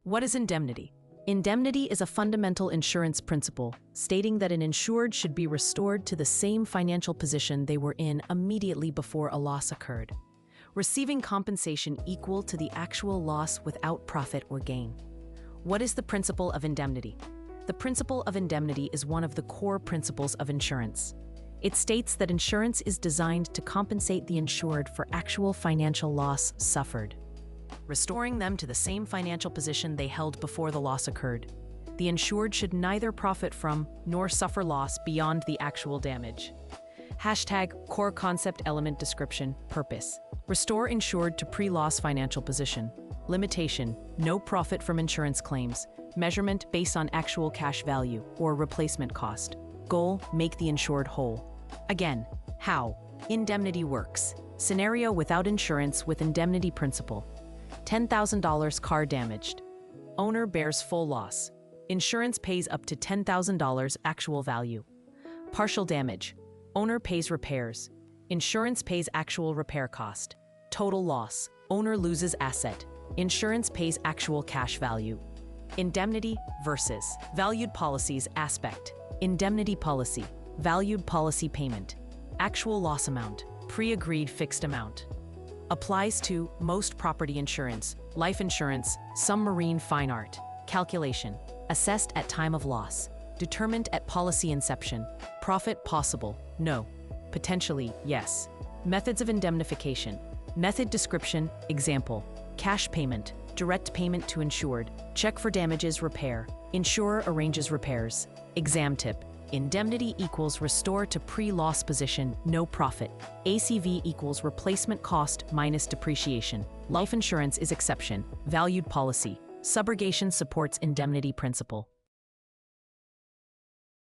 What is indemnity? Indemnity is a fundamental insurance principle stating that an insured should be restored to the same financial position they were in immediately before a loss occurred, receiving compensation equal to the actual loss without profit or gain. What is the principle of indemnity? The principle of indemnity is one of the core principles of insurance. It states that insurance is designed to compensate the insured for actual financial loss suffered, restoring them to the same financial position they held before the loss occurred. The insured should neither profit from nor suffer loss beyond the actual damage. #Core Concept Element Description Purpose: Restore insured to pre-loss financial position. Limitation: no profit from insurance claims. Measurement based on actual cash value or replacement cost. Goal: make the insured whole. Again, how indemnity works. Scenario without insurance with indemnity principle. $10,000 car damaged. Owner bears full loss. Insurance pays up to $10,000 actual value. Partial damage. Owner pays repairs. Insurance pays actual repair cost. Total loss. Owner loses asset. Insurance pays actual cash value. Indemnity versus valued policies aspect. Indemnity policy. Valued policy payment. Actual loss amount. Pre-agreed fixed amount. Applies to most property insurance, life insurance, some marine fine art. Calculation: assessed at time of loss. Determined at policy inception. Profit possible? No. Potentially, yes. Methods of indemnification. Method description, example: cash payment, direct payment to insured, check for damages, repair, insurer arranges repairs. Exam tip: indemnity equals restore to pre-loss position, no profit. ACV equals replacement cost minus depreciation. Life insurance is exception. Valued policy. Subrogation supports indemnity principle.